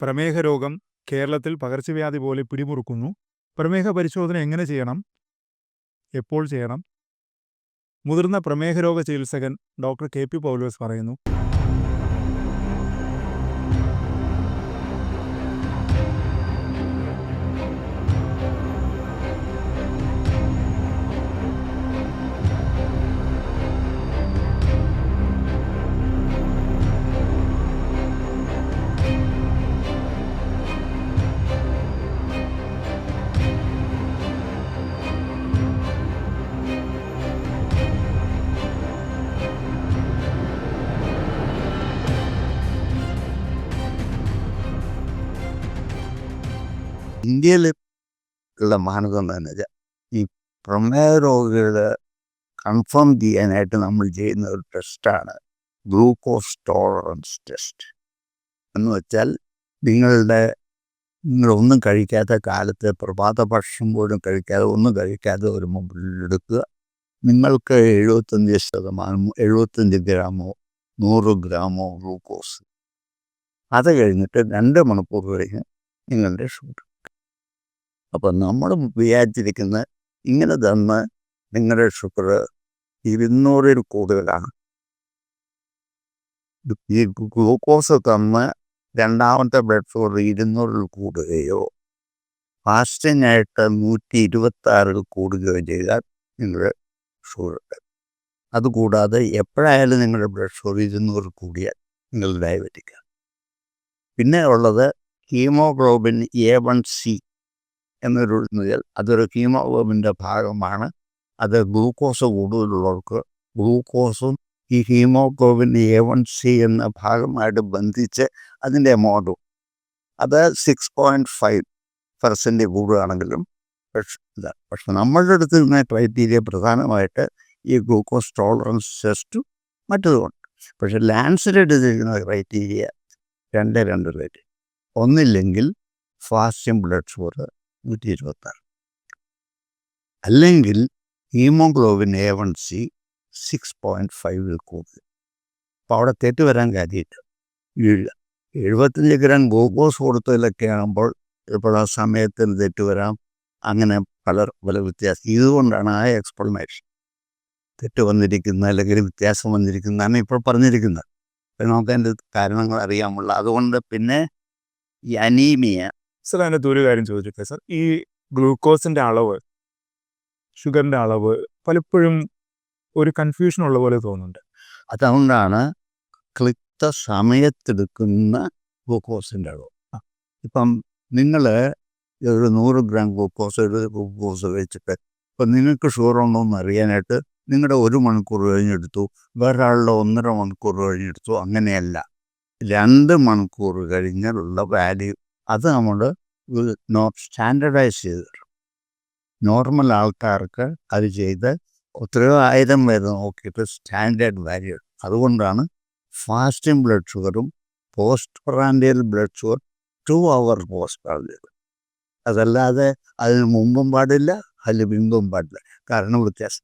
പ്രമേഹ രോഗം കേരളത്തിൽ പകർച്ചവ്യാധി പോലെ പിടിമുറുക്കുന്നു. പ്രമേഹ പരിശോധന എങ്ങനെ ചെയ്യണം? എപ്പോൾ ചെയ്യണം? മുതിർന്ന പ്രമേഹ രോഗ ചികിത്സകൻ ഡോക്ടർ കെ.പി. പൗലോസ് പറയുന്നു. ഇന്ത്യയിൽ ഉള്ള മാനദണ്ഡം എന്ന് വെച്ചാൽ ഈ പ്രമേഹ രോഗികളെ കൺഫേം ചെയ്യാനായിട്ട് നമ്മൾ ചെയ്യുന്ന ഒരു ടെസ്റ്റാണ് ഗ്ലൂക്കോസ് ടോളറൻസ് ടെസ്റ്റ്. എന്ന് വെച്ചാൽ നിങ്ങളൊന്നും കഴിക്കാത്ത കാലത്ത് പ്രഭാത ഭക്ഷണം പോലും കഴിക്കാതെ ഒന്നും കഴിക്കാതെ ഒരു മൊബൈലെടുക്കുക. നിങ്ങൾക്ക് 75 ഗ്രാമോ 100 ഗ്രാമോ ഗ്ലൂക്കോസ്, അത് കഴിഞ്ഞിട്ട് 2 മണിക്കൂർ കഴിഞ്ഞ് നിങ്ങളുടെ ഷുഗർ. അപ്പം നമ്മൾ വിചാരിച്ചിരിക്കുന്ന ഇങ്ങനെ തന്ന് നിങ്ങളുടെ ഷുഗർ 200-ൽ കൂടുതലാണ്. ഈ ഗ്ലൂക്കോസ് തന്ന് രണ്ടാമത്തെ ബ്ലഡ് ഷുഗർ 200-ൽ കൂടുകയോ ഫാസ്റ്റിംഗ് ആയിട്ട് 126-ൽ കൂടുകയോ ചെയ്താൽ നിങ്ങളുടെ ഷുഗർ. അതുകൂടാതെ എപ്പോഴായാലും നിങ്ങളുടെ ബ്ലഡ് ഷുഗർ 200-ൽ കൂടിയാൽ നിങ്ങൾ ഡയബറ്റിക്കാണ്. പിന്നെ ഉള്ളത് ഹീമോഗ്ലോബിൻ A1C എന്നൊരു അതൊരു ഹീമോഗ്ലോബിൻ്റെ ഭാഗമാണ്. അത് ഗ്ലൂക്കോസ് കൂടുതലുള്ളവർക്ക് ഗ്ലൂക്കോസും ഈ ഹീമോഗ്ലോബിൻ A1C എന്ന ഭാഗമായിട്ട് ബന്ധിച്ച് അതിൻ്റെ എമൗണ്ടും അത് 6.5% കൂടുകയാണെങ്കിലും പക്ഷെ നമ്മളുടെ അടുത്ത് നിന്ന് ക്രൈറ്റീരിയ പ്രധാനമായിട്ട് ഈ ഗ്ലൂക്കോസ് ടോളറൻസ് ടെസ്റ്റും മറ്റതുകൊണ്ട്. പക്ഷെ ലാൻസെറ്റ് എടുത്തിരിക്കുന്ന ക്രൈറ്റീരിയ 2 റേറ്റ്. ഒന്നില്ലെങ്കിൽ ഫാസ്റ്റിംഗ് ബ്ലഡ് ഷുഗർ 126, അല്ലെങ്കിൽ ഹീമോഗ്ലോബിൻ A1C 6.5-ൽ കൂടുതൽ. അപ്പോൾ അവിടെ തെറ്റ് വരാൻ കാര്യമില്ല. 75 ഗ്രാം ഗ്ലൂക്കോസ് കൊടുത്തതിലൊക്കെ ആകുമ്പോൾ ഇപ്പോൾ ആ സമയത്തിൽ തെറ്റ് വരാം. അങ്ങനെ പല വ്യത്യാസം. ഇതുകൊണ്ടാണ് ആ എക്സ്പ്ലനേഷൻ തെറ്റ് വന്നിരിക്കുന്നത് അല്ലെങ്കിൽ വ്യത്യാസം വന്നിരിക്കുന്നതാണ് ഇപ്പോൾ പറഞ്ഞിരിക്കുന്നത്. അപ്പം നമുക്ക് അതിൻ്റെ കാരണങ്ങൾ അറിയാമുള്ള. അതുകൊണ്ട് പിന്നെ ഈ അനീമിയ. സർ, അതിനകത്ത് ഒരു കാര്യം ചോദിച്ചിട്ടെ സർ, ഈ ഗ്ലൂക്കോസിൻ്റെ അളവ്, ഷുഗറിൻ്റെ അളവ് പലപ്പോഴും ഒരു കൺഫ്യൂഷൻ ഉള്ള പോലെ തോന്നുന്നുണ്ട്. അതുകൊണ്ടാണ് സമയത്തെടുക്കുന്ന ഗ്ലൂക്കോസിൻ്റെ അളവ്. ഇപ്പം നിങ്ങൾ ഒരു 100 ഗ്രാം ഗ്ലൂക്കോസ് വെച്ചിട്ട് ഇപ്പം നിങ്ങൾക്ക് ഷുഗർ ഉണ്ടോ എന്ന് അറിയാനായിട്ട് നിങ്ങളുടെ 1 മണിക്കൂർ കഴിഞ്ഞെടുത്തു, വേറൊരാളുടെ 1.5 മണിക്കൂർ കഴിഞ്ഞെടുത്തു. അങ്ങനെയല്ല, 2 മണിക്കൂർ കഴിഞ്ഞുള്ള വാല്യൂ അത് നമ്മൾ സ്റ്റാൻഡർഡൈസ് ചെയ്ത് തരും. നോർമൽ ആൾക്കാർക്ക് അത് ചെയ്ത് എത്രയോ 1000 പേര് നോക്കിയിട്ട് സ്റ്റാൻഡേർഡ് വാല്യൂ. അതുകൊണ്ടാണ് ഫാസ്റ്റിംഗ് ബ്ലഡ് ഷുഗറും post prandial blood sugar 2 hour post prandial. അതല്ലാതെ അതിന് മുമ്പും പാടില്ല, അതിന് പിമ്പും പാടില്ല. കാരണം വ്യത്യാസം.